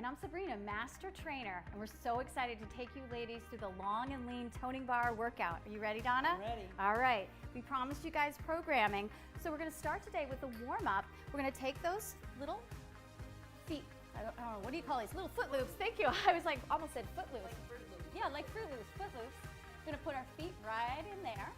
And I'm Sabrina, Master Trainer, and we're so excited to take you ladies through the long and lean toning bar workout. Are you ready, Donna? I'm ready. All right, we promised you guys programming, so we're gonna start today with the warm-up. We're gonna take those little feet, I don't know, what do you call these? Little foot loops, thank you. I was like, almost said foot loops. Like Fruit Loops. Yeah, like Fruit Loops, foot loops. We're gonna put our feet right in there.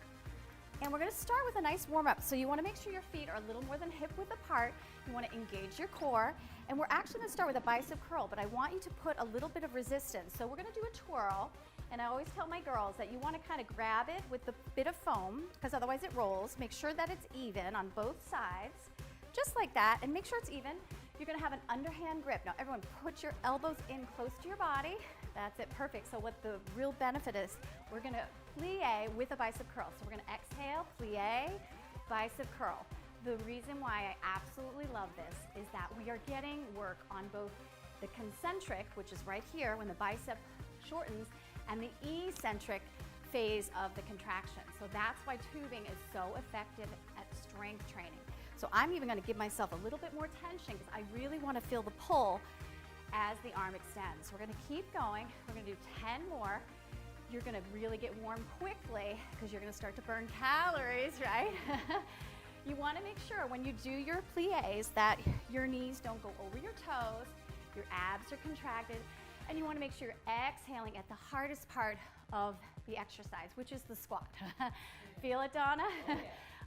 And we're gonna start with a nice warm-up. So you wanna make sure your feet are a little more than hip width apart. You wanna engage your core. And we're actually gonna start with a bicep curl, but I want you to put a little bit of resistance. So we're gonna do a twirl. And I always tell my girls that you wanna kind of grab it with the bit of foam, because otherwise it rolls. Make sure that it's even on both sides, just like that, and make sure it's even. You're gonna have an underhand grip. Now everyone put your elbows in close to your body. That's it, perfect. So what the real benefit is, we're gonna plie with a bicep curl. So we're gonna exhale, plie, bicep curl. The reason why I absolutely love this is that we are getting work on both the concentric, which is right here when the bicep shortens, and the eccentric phase of the contraction. So that's why tubing is so effective at strength training. So I'm even gonna give myself a little bit more tension because I really wanna feel the pull as the arm extends. We're gonna keep going. We're gonna do 10 more. You're gonna really get warm quickly because you're gonna start to burn calories, right? You wanna make sure when you do your plies that your knees don't go over your toes, your abs are contracted, and you wanna make sure you're exhaling at the hardest part of the exercise, which is the squat. Feel it, Donna? Oh,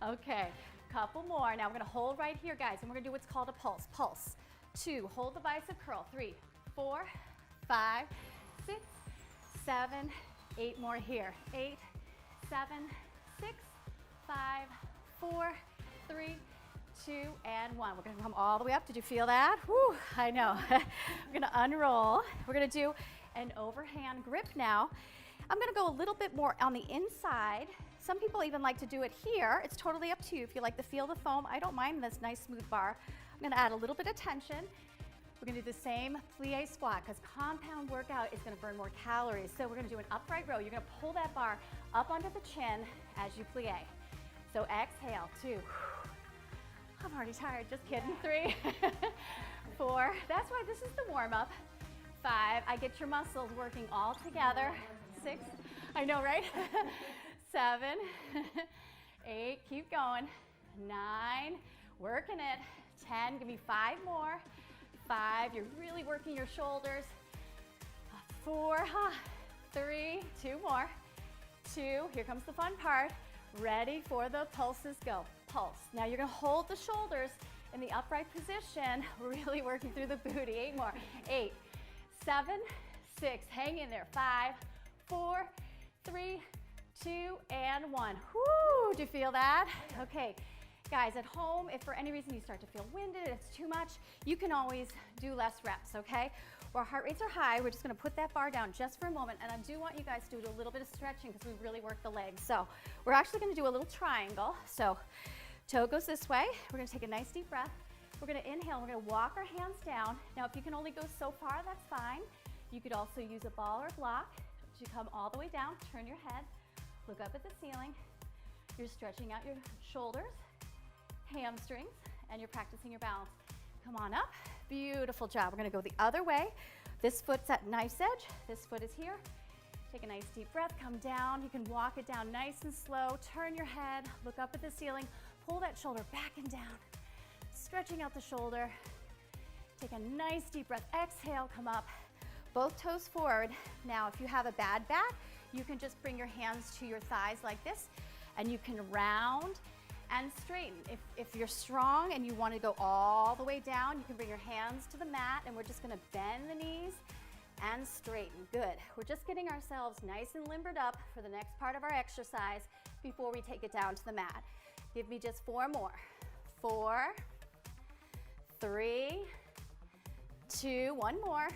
yeah. Okay, couple more. Now we're gonna hold right here, guys, and we're gonna do what's called a pulse. Pulse. 2, hold the bicep curl. 3, 4, 5, 6, 7, 8 more here. 8, 7, 6, 5, 4, 3, 2, and 1. We're gonna come all the way up. Did you feel that? Whew, I know. We're gonna unroll. We're gonna do an overhand grip now. I'm gonna go a little bit more on the inside. Some people even like to do it here. It's totally up to you. If you like to feel the foam, I don't mind this nice smooth bar. I'm gonna add a little bit of tension. We're gonna do the same plie squat because compound workout is gonna burn more calories. So we're gonna do an upright row. You're gonna pull that bar up onto the chin as you plie. So exhale, 2. I'm already tired, just kidding. 3, 4, that's why this is the warm up. 5, I get your muscles working all together. 6, I know, right? 7, 8, keep going. 9, working it. 10, give me 5 more. 5, you're really working your shoulders. 4, 3, 2 more. 2, here comes the fun part. Ready for the pulses, go. Pulse. Now you're gonna hold the shoulders in the upright position, really working through the booty. 8 more. 8, 7, 6, hang in there. 5, 4, 3, 2, and 1. Whoo, do you feel that? Okay. Guys, at home, if for any reason you start to feel winded, it's too much, you can always do less reps, okay? Our heart rates are high, we're just gonna put that bar down just for a moment, and I do want you guys to do a little bit of stretching because we really work the legs. So we're actually gonna do a little triangle. So toe goes this way, we're gonna take a nice deep breath. We're gonna inhale, we're gonna walk our hands down. Now if you can only go so far, that's fine. You could also use a ball or a block to come all the way down, turn your head, look up at the ceiling. You're stretching out your shoulders, hamstrings, and you're practicing your balance. Come on up. Beautiful job. We're gonna go the other way. This foot's at knife's edge. This foot is here. Take a nice deep breath, come down. You can walk it down nice and slow. Turn your head, look up at the ceiling, pull that shoulder back and down. Stretching out the shoulder. Take a nice deep breath. Exhale, come up. Both toes forward. Now, if you have a bad back, you can just bring your hands to your thighs like this, and you can round and straighten. If you're strong and you want to go all the way down, you can bring your hands to the mat, and we're just going to bend the knees and straighten. Good. We're just getting ourselves nice and limbered up for the next part of our exercise before we take it down to the mat. Give me just 4 more. 4, 3, 2, 1 more.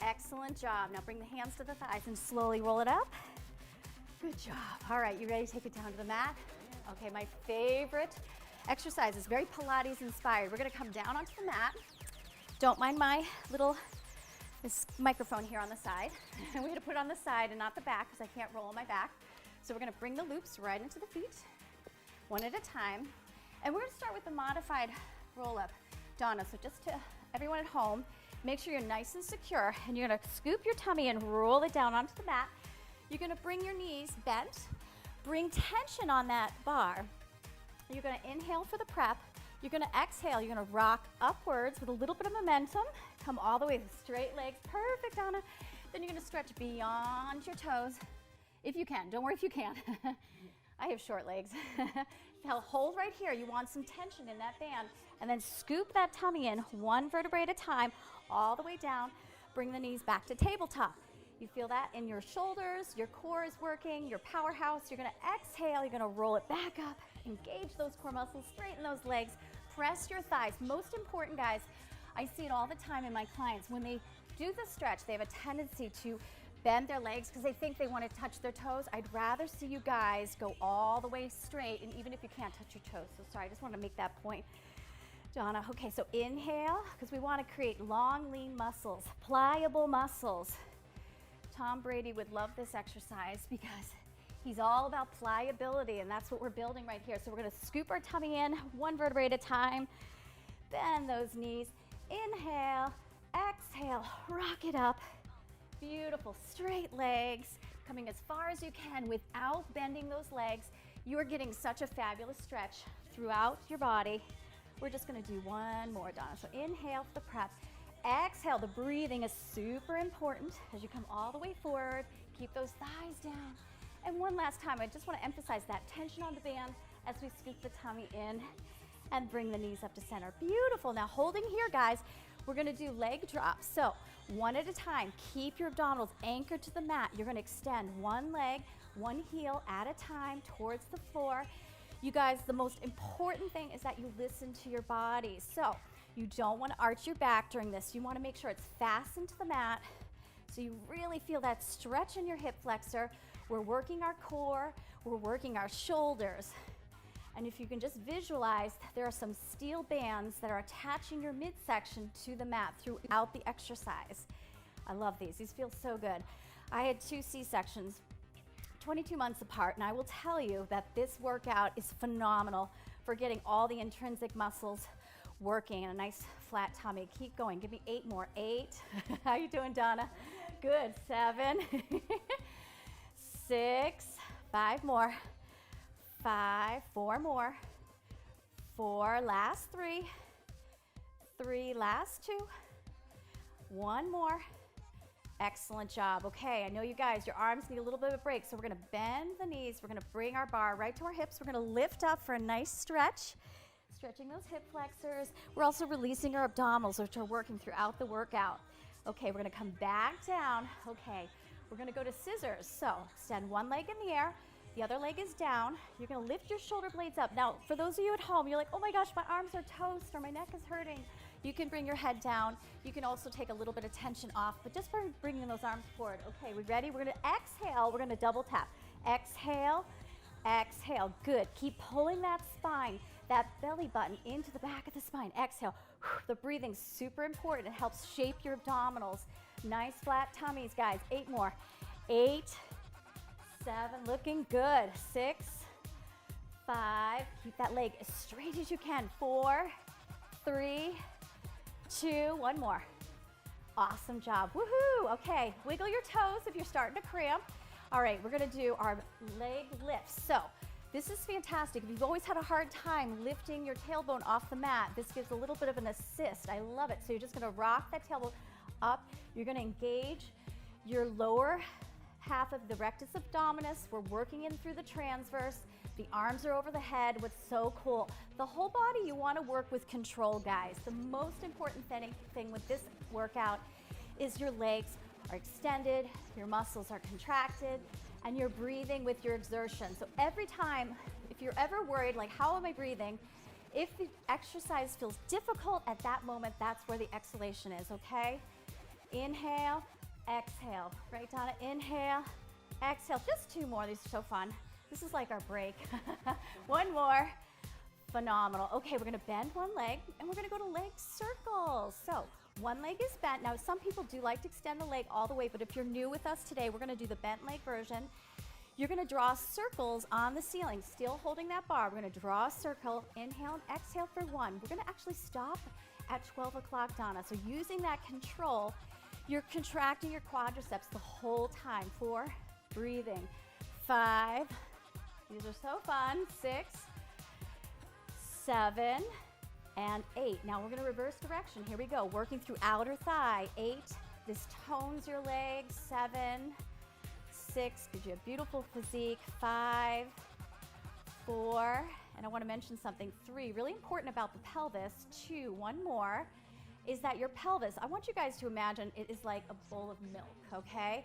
Excellent job. Now bring the hands to the thighs and slowly roll it up. Good job. All right, you ready to take it down to the mat? Okay, my favorite exercise is very Pilates inspired. We're gonna come down onto the mat. Don't mind my little this microphone here on the side. And we're gonna put it on the side and not the back because I can't roll on my back. So we're gonna bring the loops right into the feet, one at a time. And we're gonna start with the modified roll up. Donna, so just to everyone at home, Make sure you're nice and secure, and you're gonna scoop your tummy and roll it down onto the mat. You're gonna bring your knees bent, bring tension on that bar. You're gonna inhale for the prep. You're gonna exhale, you're gonna rock upwards with a little bit of momentum. Come all the way to straight legs, perfect, Donna. Then you're gonna stretch beyond your toes, if you can. Don't worry if you can. I have short legs. Now hold right here. You want some tension in that band. And then scoop that tummy in one vertebrae at a time, all the way down. Bring the knees back to tabletop. You feel that in your shoulders, your core is working, your powerhouse. You're gonna exhale, you're gonna roll it back up, engage those core muscles, straighten those legs, press your thighs. Most important, guys, I see it all the time in my clients. When they do the stretch, they have a tendency to bend their legs because they think they want to touch their toes. I'd rather see you guys go all the way straight, and even if you can't touch your toes. So sorry, I just want to make that point. Donna, okay, so inhale, because we want to create long, lean muscles, pliable muscles. Tom Brady would love this exercise because he's all about pliability, and that's what we're building right here. So we're going to scoop our tummy in one vertebrae at a time, bend those knees, inhale, exhale, rock it up. Beautiful, straight legs, coming as far as you can without bending those legs. You are getting such a fabulous stretch throughout your body. We're just gonna do one more, Donna. So inhale for the prep. Exhale, the breathing is super important as you come all the way forward. Keep those thighs down. And one last time, I just wanna emphasize that tension on the band as we scoop the tummy in and bring the knees up to center. Beautiful, now holding here, guys, we're gonna do leg drops. So one at a time, keep your abdominals anchored to the mat. You're gonna extend one leg, one heel at a time towards the floor. You guys, the most important thing is that you listen to your body. So you don't wanna arch your back during this. You wanna make sure it's fastened to the mat so you really feel that stretch in your hip flexor. We're working our core, we're working our shoulders. And if you can just visualize, there are some steel bands that are attaching your midsection to the mat throughout the exercise. I love these. These feel so good. I had 2 C-sections, 22 months apart, and I will tell you that this workout is phenomenal for getting all the intrinsic muscles working and a nice flat tummy. Keep going. Give me 8 more. 8. How you doing, Donna? Good. 7. 6. 5 more. 5, 4 more, 4, last 3, 3, last 2, 1 more. Excellent job. Okay, I know you guys, your arms need a little bit of a break, so we're gonna bend the knees, we're gonna bring our bar right to our hips, we're gonna lift up for a nice stretch, stretching those hip flexors. We're also releasing our abdominals, which are working throughout the workout. Okay, we're gonna come back down. Okay, we're gonna go to scissors. So extend one leg in the air, the other leg is down. You're gonna lift your shoulder blades up. Now, for those of you at home, you're like, oh my gosh, my arms are toast or my neck is hurting. You can bring your head down. You can also take a little bit of tension off, but just for bringing those arms forward. Okay, we ready? We're gonna exhale, we're gonna double tap. Exhale, exhale, good. Keep pulling that spine, that belly button into the back of the spine. Exhale, the breathing's super important. It helps shape your abdominals. Nice flat tummies, guys. 8 more. 8, 7, looking good. 6, 5, keep that leg as straight as you can. 4, 3, 2, 1 more. Awesome job, woohoo. Okay, wiggle your toes if you're starting to cramp. All right, we're gonna do our leg lifts. So this is fantastic. If you've always had a hard time lifting your tailbone off the mat, this gives a little bit of an assist. I love it. So you're just gonna rock that tailbone up. You're gonna engage your lower half of the rectus abdominis. We're working in through the transverse. The arms are over the head. What's so cool, the whole body you want to work with control, guys. The most important thing with this workout is your legs are extended, your muscles are contracted, and you're breathing with your exertion. So every time, if you're ever worried, like, how am I breathing? If the exercise feels difficult at that moment, that's where the exhalation is, okay? Inhale, exhale. Right, Donna? Inhale, exhale. Just 2 more. These are so fun. This is like our break. 1 more. Phenomenal. Okay, we're gonna bend one leg and we're gonna go to leg circles. So one leg is bent. Now, some people do like to extend the leg all the way, but if you're new with us today, we're gonna do the bent leg version. You're gonna draw circles on the ceiling, still holding that bar. We're gonna draw a circle, inhale and exhale for 1. We're gonna actually stop at 12 o'clock, Donna. So using that control, you're contracting your quadriceps the whole time. 4, breathing. 5, these are so fun. 6, 7, and 8. Now we're gonna reverse direction. Here we go, working through outer thigh. 8, this tones your legs. 7, 6, gives you a beautiful physique. 5, 4, and I wanna mention something. 3, really important about the pelvis. 2, one more, is that your pelvis, I want you guys to imagine it is like a bowl of milk, okay?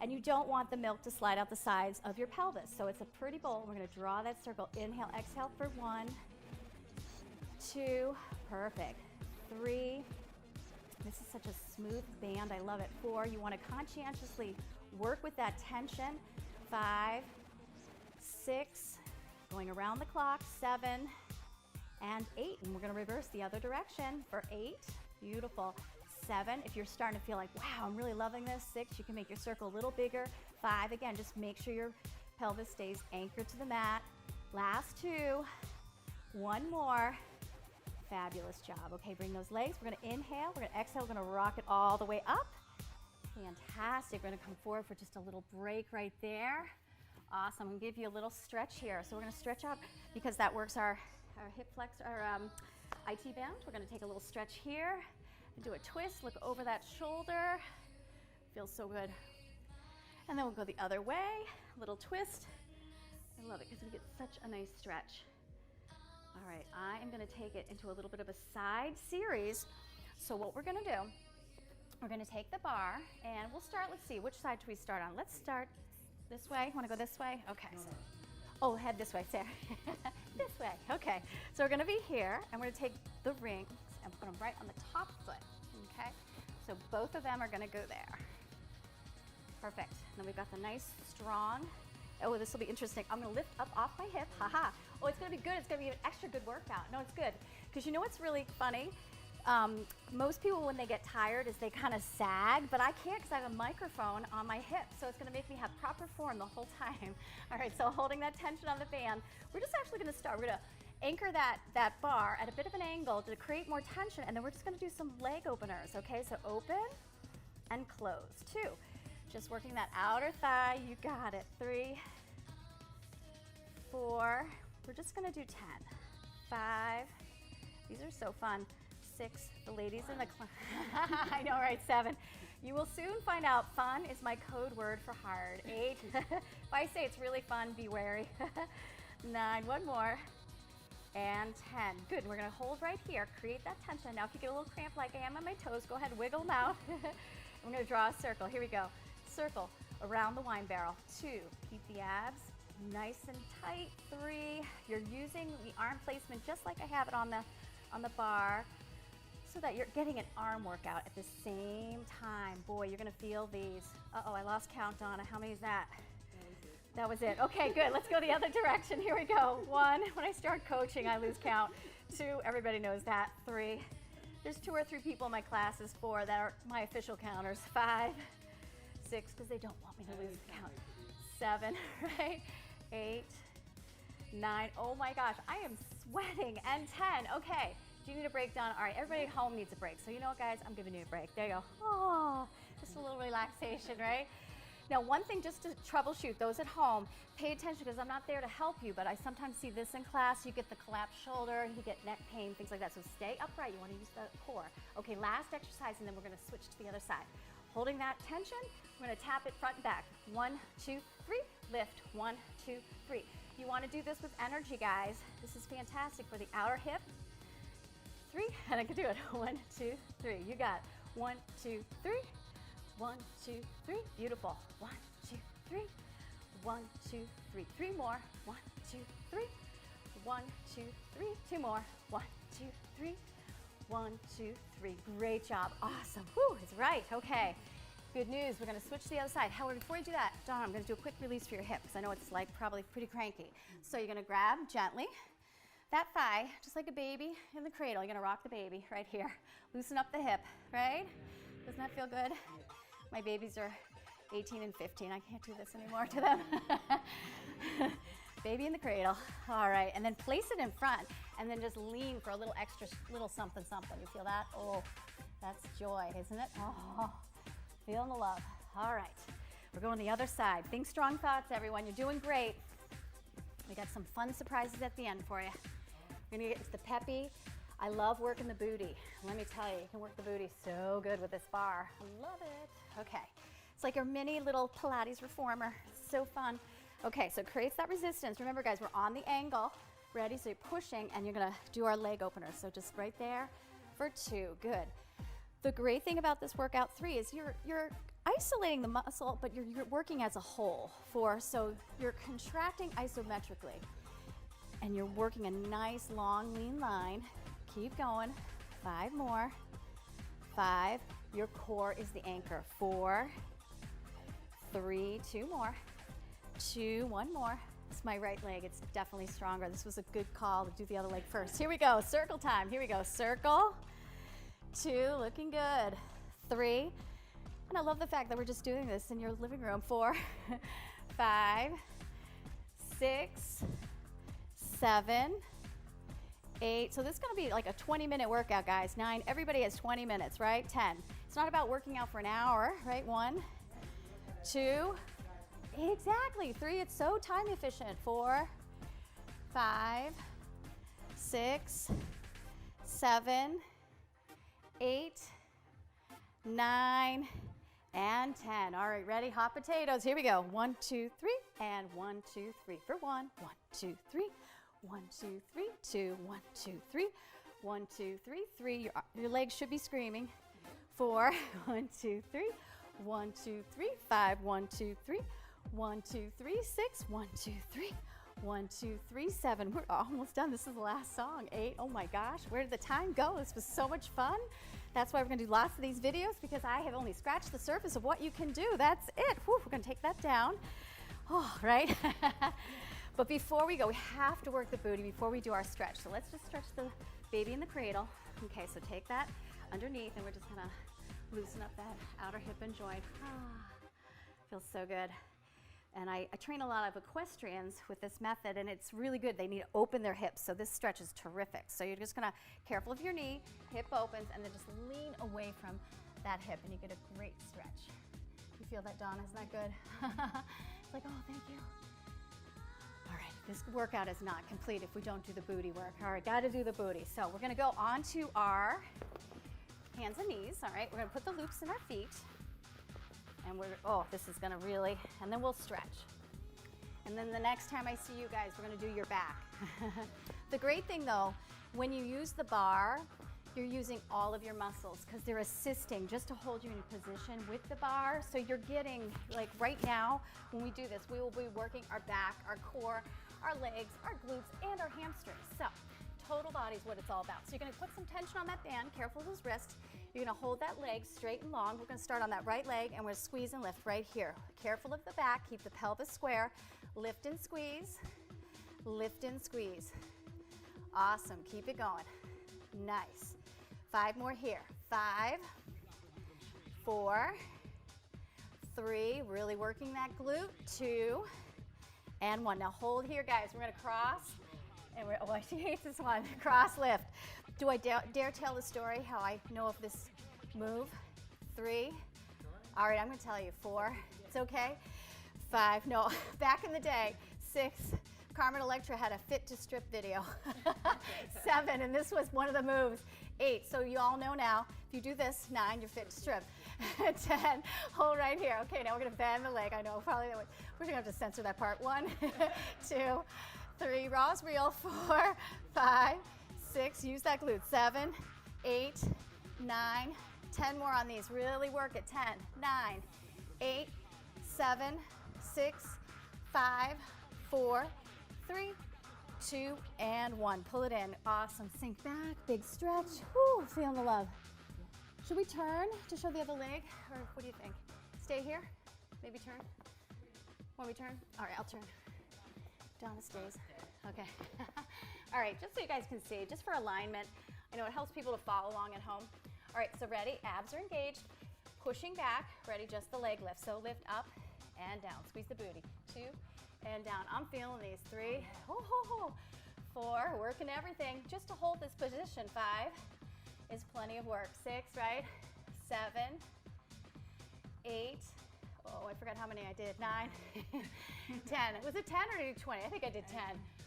And you don't want the milk to slide out the sides of your pelvis. So it's a pretty bowl. We're gonna draw that circle. Inhale, exhale for 1, 2, perfect. 3, this is such a smooth band, I love it. 4, you wanna conscientiously work with that tension. 5, 6, going around the clock. 7, and 8. And we're gonna reverse the other direction for 8, beautiful. 7, if you're starting to feel like, wow, I'm really loving this. 6, you can make your circle a little bigger. 5, again, just make sure your pelvis stays anchored to the mat. Last 2, one more. Fabulous job. Okay, bring those legs. We're gonna inhale, we're gonna exhale, we're gonna rock it all the way up. Fantastic. We're gonna come forward for just a little break right there. Awesome. I'm gonna give you a little stretch here. So we're gonna stretch out because that works our hip flex, our IT band. We're gonna take a little stretch here. Do a twist, look over that shoulder. Feels so good. And then we'll go the other way, little twist. I love it because we get such a nice stretch. All right, I am gonna take it into a little bit of a side series. So what we're gonna do, we're gonna take the bar and we'll start, let's see, which side do we start on? Let's start this way. Wanna go this way? Okay. Oh, head this way, Sarah. This way, okay. So we're gonna be here and we're gonna take the rings and put them right on the top foot, okay? So both of them are gonna go there. Perfect. Then we've got the nice, strong, oh, this will be interesting. I'm gonna lift up off my hip, haha. Oh, it's gonna be good, it's gonna be an extra good workout. No, it's good. Because you know what's really funny? Most people, when they get tired, is they kind of sag, but I can't because I have a microphone on my hip, so it's gonna make me have proper form the whole time. All right, so holding that tension on the band, we're just actually gonna start. We're gonna anchor that bar at a bit of an angle to create more tension, and then we're just gonna do some leg openers, okay? So open and close. 2, just working that outer thigh, you got it. 3, 4, we're just gonna do 10. 5, these are so fun. 6, the ladies in the class. I know, right? 7. You will soon find out fun is my code word for hard. 8, if I say it's really fun, be wary. 9, one more. And 10. Good, we're gonna hold right here, create that tension. Now if you get a little cramp like I am on my toes, go ahead, wiggle them out. I'm gonna draw a circle, here we go. Circle around the wine barrel. 2, keep the abs nice and tight. 3, you're using the arm placement just like I have it on the bar, so that you're getting an arm workout at the same time. Boy, you're gonna feel these. Uh-oh, I lost count, Donna. How many is that? That was it. Okay, good. Let's go the other direction. Here we go. 1, when I start coaching, I lose count. 2, everybody knows that. 3, there's 2 or 3 people in my classes. 4, that are my official counters. 5, 6, because they don't want me to lose count. 7, right? 8, 9, oh my gosh, I am sweating. And 10, okay. Do you need a break, Donna? All right, everybody at home needs a break. So you know what, guys? I'm giving you a break. There you go. Oh, just a little relaxation, right? Now, one thing just to troubleshoot those at home, pay attention because I'm not there to help you, but I sometimes see this in class. You get the collapsed shoulder, you get neck pain, things like that. So stay upright. You want to use the core. Okay, last exercise, and then we're going to switch to the other side. Holding that tension, we're going to tap it front and back. 1, 2, 3, lift. 1, 2, 3. You want to do this with energy, guys. This is fantastic for the outer hip. 3, and I can do it. 1, 2, 3. You got 1, 2, 3. 1, 2, 3. Beautiful. 1, 2, 3. 1, 2, 3. 3 more. 1, 2, 3. 1, 2, 3. 2 more. 1, 2, 3. 1, 2, 3. Great job. Awesome. Whew, it's right. Okay. Good news. We're going to switch to the other side. However, before you do that, Donna, I'm going to do a quick release for your hip because I know it's like probably pretty cranky. So you're going to grab gently that thigh, just like a baby in the cradle. You're going to rock the baby right here. Loosen up the hip, right? Doesn't that feel good? My babies are 18 and 15. I can't do this anymore to them. Baby in the cradle. All right, and then place it in front, and then just lean for a little extra, little something, something. You feel that? Oh, that's joy, isn't it? Oh, feeling the love. All right, we're going the other side. Think strong thoughts, everyone. You're doing great. We got some fun surprises at the end for you. We're gonna get to the peppy. I love working the booty. Let me tell you, you can work the booty so good with this bar. I love it. Okay, it's like your mini little Pilates reformer. It's so fun. Okay, so it creates that resistance. Remember guys, we're on the angle. Ready? So you're pushing and you're gonna do our leg opener. So just right there for 2, good. The great thing about this workout 3 is you're isolating the muscle, but you're working as a whole. 4, so you're contracting isometrically and you're working a nice long lean line. Keep going, 5 more, 5, your core is the anchor. 4, 3, 2 more, 2, 1 more. It's my right leg, it's definitely stronger. This was a good call to do the other leg first. Here we go, circle time, here we go. Circle, 2, looking good. 3, and I love the fact that we're just doing this in your living room. 4, 5, 6, 7, 8. So this is gonna be like a 20-minute workout, guys. 9, everybody has 20 minutes, right? 10. It's not about working out for an hour, right? 1, 2, exactly. 3, it's so time efficient. 4, 5, 6, 7, 8, 9, and 10. All right, ready? Hot potatoes. Here we go. 1, 2, 3, and 1, 2, 3 for 1. 1, 2, 3. 1, 2, 3, 2, 1, 2, 3, 1, 2, 3, 3. Your legs should be screaming. 4, 1, 2, 3, 1, 2, 3, 5, 1, 2, 3, 1, 2, 3, 6, 1, 2, 3, 1, 2, 3, 7. We're almost done. This is the last song. 8. Oh my gosh, where did the time go? This was so much fun. That's why we're gonna do lots of these videos, because I have only scratched the surface of what you can do. That's it. Whew, we're gonna take that down. Oh, right? But before we go, we have to work the booty before we do our stretch. So let's just stretch the baby in the cradle. Okay, so take that underneath and we're just gonna loosen up that outer hip and joint. Feels so good. And I train a lot of equestrians with this method, and it's really good. They need to open their hips, so this stretch is terrific. So you're just gonna, careful of your knee, hip opens, and then just lean away from that hip, and you get a great stretch. You feel that, Dawn? Isn't that good? It's like, oh, thank you. All right, this workout is not complete if we don't do the booty work. All right, gotta do the booty. So we're gonna go onto our hands and knees. All right, we're gonna put the loops in our feet. And oh, this is gonna really, and then we'll stretch. And then the next time I see you guys, we're gonna do your back. The great thing though, when you use the bar, you're using all of your muscles because they're assisting just to hold you in position with the bar. So you're getting, like right now, when we do this, we will be working our back, our core, our legs, our glutes, and our hamstrings. So total body is what it's all about. So you're gonna put some tension on that band, careful of those wrists. You're gonna hold that leg straight and long. We're gonna start on that right leg and we're gonna squeeze and lift right here. Careful of the back, keep the pelvis square. Lift and squeeze, lift and squeeze. Awesome, keep it going. Nice. 5 more here. 5, 4, 3, really working that glute. 2, and 1. Now hold here, guys. We're gonna cross, and oh, she hates this one. Cross lift. Do I dare tell the story how I know of this move? 3. All right, I'm gonna tell you. 4. It's okay. 5. No, back in the day. 6. Carmen Electra had a fit to strip video. 7, and this was one of the moves. 8, so you all know now, if you do this, 9, you're fit to strip. 10, hold right here. Okay, now we're gonna bend the leg. I know, probably we're gonna have to censor that part. 1, 2, 3, raw's real. 4, 5, 6, use that glute. 7, 8, 9, 10 more on these. Really work it. 10, 9, 8, 7, 6, 5, 4, 3, 2, and 1. Pull it in. Awesome. Sink back. Big stretch. Whew, feeling the love. Should we turn to show the other leg? Or what do you think? Stay here? Maybe turn? Want me to turn? All right, I'll turn. Donna stays. Okay. All right, just so you guys can see, just for alignment, I know it helps people to follow along at home. All right, so ready? Abs are engaged. Pushing back. Ready? Just the leg lift. So lift up and down. Squeeze the booty. 2 and down. I'm feeling these. 3, 4, working everything just to hold this position. 5 is plenty of work. 6, right? 7, 8, oh, I forgot how many I did. 9, 10. Was it 10 or 20? I think I did 10.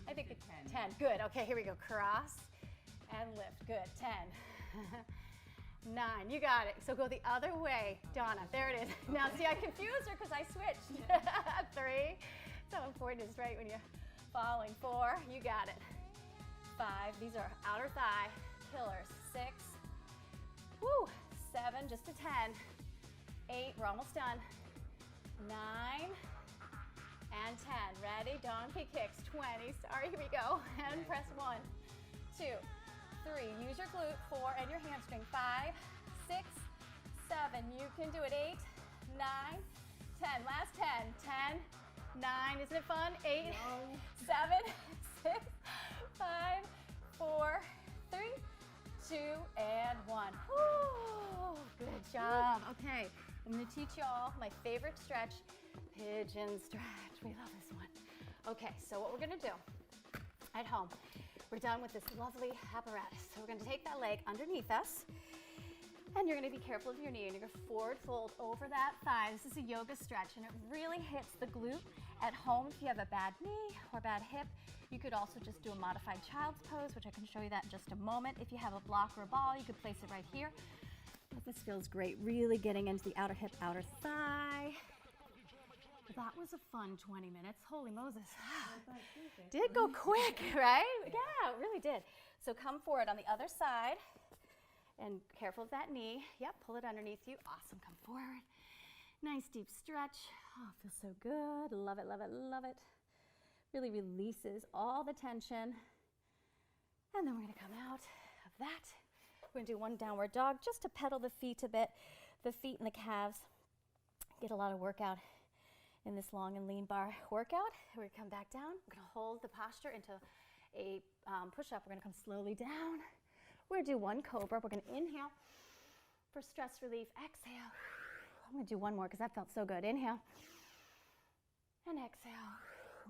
I think it's 10. Good. Okay, here we go. Cross and lift. Good. 10. 9. You got it. So go the other way, Donna. There it is. Now, see, I confused her because I switched. 3. So important is right when you're falling. 4. You got it. 5. These are outer thigh killers. 6. Woo. 7. Just a 10. 8. We're almost done. 9 and 10. Ready? Donkey kicks. 20. Sorry, here we go. And press 1, 2, 3. Use your glute. 4 and your hamstring. 5, 6, 7. You can do it. 8, 9, 10. Last 10. 10, 9. Isn't it fun? 8, no. 7, 6, 5, 4, 3, 2, and 1. Woo, good job. Okay, I'm going to teach you all my favorite stretch, pigeon stretch. We love this one. Okay, so what we're going to do at home, we're done with this lovely apparatus. So we're going to take that leg underneath us, and you're going to be careful of your knee, and you're going to forward fold over that thigh. This is a yoga stretch, and it really hits the glute. At home, if you have a bad knee or bad hip, you could also just do a modified child's pose, which I can show you that in just a moment. If you have a block or a ball, you could place it right here. But this feels great, really getting into the outer hip, outer thigh. That was a fun 20 minutes. Holy Moses. Did go quick, right? Yeah, it really did. So come forward on the other side and careful of that knee. Yep, pull it underneath you. Awesome, come forward. Nice deep stretch. Oh, feels so good. Love it, love it, love it. Really releases all the tension. And then we're gonna come out of that. We're gonna do one downward dog just to pedal the feet a bit. The feet and the calves get a lot of workout in this long and lean bar workout. We're gonna come back down. We're gonna hold the posture into a push-up. We're gonna come slowly down. We're gonna do one cobra. We're gonna inhale for stress relief. Exhale. I'm gonna do one more because that felt so good. Inhale and exhale.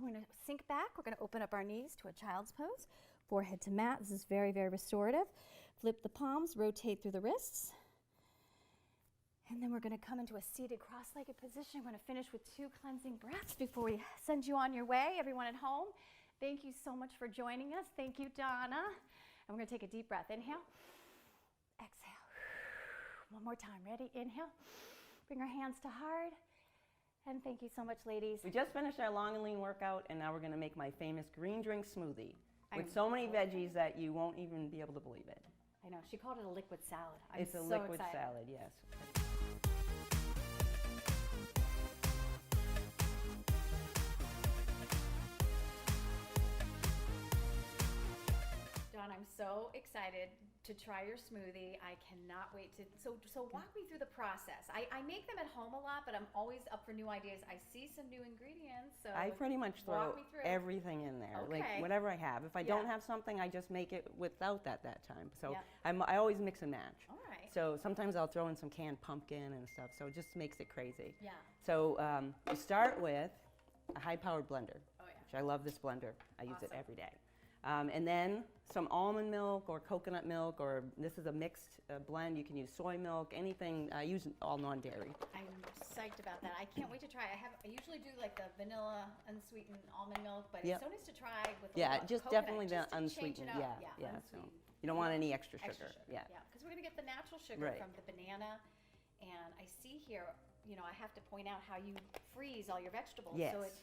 We're gonna sink back. We're gonna open up our knees to a child's pose. Forehead to mat. This is very, very restorative. Flip the palms, rotate through the wrists. And then we're gonna come into a seated cross-legged position. We're gonna finish with 2 cleansing breaths before we send you on your way. Everyone at home, thank you so much for joining us. Thank you, Donna. And we're gonna take a deep breath. Inhale, exhale. One more time, ready? Inhale, bring our hands to heart. And thank you so much, ladies. We just finished our long and lean workout, and now we're gonna make my famous green drink smoothie with so many veggies that you won't even be able to believe it. I know, she called it a liquid salad. It's a liquid salad, yes. Dawn, I'm so excited to try your smoothie. I cannot wait to, so walk me through the process. I make them at home a lot, but I'm always up for new ideas. I see some new ingredients, so I pretty much throw everything in there, like whatever I have. If I don't have something, I just make it without that time. So I always mix and match. All right. So sometimes I'll throw in some canned pumpkin and stuff, so it just makes it crazy. Yeah. So you start with a high-powered blender, which I love this blender. I use it every day. And then some almond milk or coconut milk, or this is a mixed blend. You can use soy milk, anything. I use all non-dairy. I'm psyched about that. I can't wait to try. I usually do like the vanilla unsweetened almond milk, but it's so nice to try with just coconut, definitely just the unsweetened. Unsweetened. So you don't want any extra sugar. Yeah. Because we're gonna get the natural sugar from the banana, and I see here, you know, I have to point out how you freeze all your vegetables, so it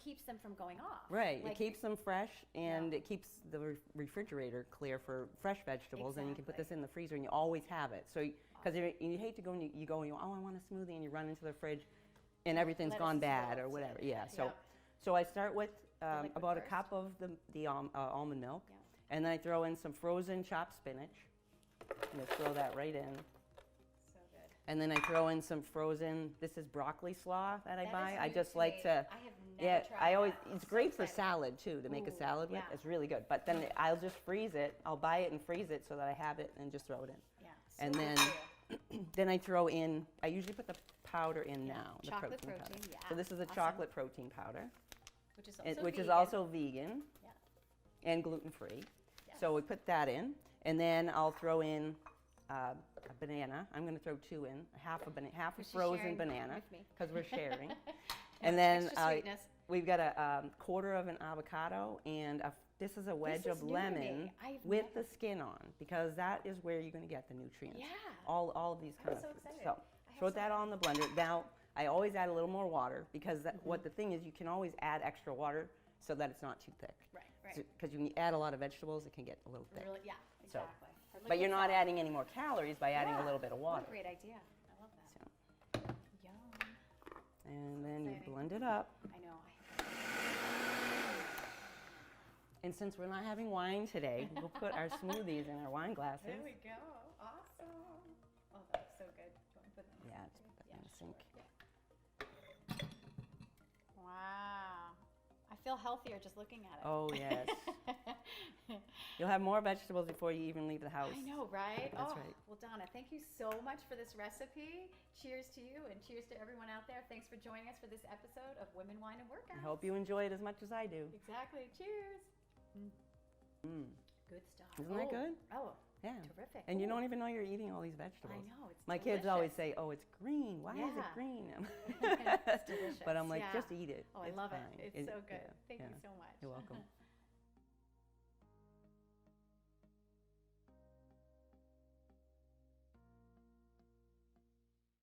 keeps them from going off. Right, like, it keeps them fresh, and it keeps the refrigerator clear for fresh vegetables, and you can put this in the freezer and you always have it. So, because you hate to go and you go and you, oh, I want a smoothie, and you run into the fridge and everything's gone bad or whatever. So I start with about a cup of the almond milk, and then I throw in some frozen chopped spinach. I'm gonna throw that right in. And then I throw in some frozen, this is broccoli slaw that I buy. I just like to, I have never tried that. It's great for salad too, to make a salad with. It's really good. But then I'll just freeze it. I'll buy it and freeze it so that I have it and just throw it in. Yeah. And then I throw in, I usually put the powder in now, the chocolate protein powder. Yeah. So this is a chocolate protein powder. which is is also vegan Yeah. and gluten-free. Yes. So we put that in, and then I'll throw in a banana. I'm going to throw 2 in, half a She's frozen sharing banana, with me. because we're sharing. And then Extra sweetness. we've got a quarter of an avocado, and this is a wedge This is of new to me. lemon I've with never- the skin on, because that is where you're going to get the nutrients. Yeah. All of these kind I'm of so foods. excited. So I have throw some- that all in the blender. Now, I always add a little more water, because what the thing is, you can always add extra water so that it's not too thick. Right, right. Because when you add a lot of vegetables, it can get a little thick. Really, yeah, So- exactly. For But you're liquid not salad. adding any more calories by adding a Yeah. little bit of What water. a great idea. I love that. So, Yum. and then you exciting. blend it up. I know. And since we're not having wine today, we'll put our smoothies in our wine glasses. There we go. Awesome. Oh, that looks so good. Do you want me to put that in the Yeah, sink just too? put that in the sure. sink. Yeah. Wow. I feel healthier just looking at it. Oh, yes. You'll have more vegetables before you even leave the house. I know, right? That's oh, right. Well, Donna, thank you so much for this recipe. Cheers to you and cheers to everyone out there. Thanks for joining us for this episode of Women, Wine, and Workout. I hope you enjoy it as much as I do. Exactly. Cheers. Mm. Good stuff. Isn't that good? Oh, Yeah. terrific. And you Ooh. don't even know you're eating all these I vegetables. know. It's My kids always delicious. say, "Oh, it's green. Why is it Yeah. green?" It's delicious. But I'm like, Yeah. just eat it. Oh, I It's love fine. it. It's so good. Yeah, Thank yeah. you so much. You're welcome.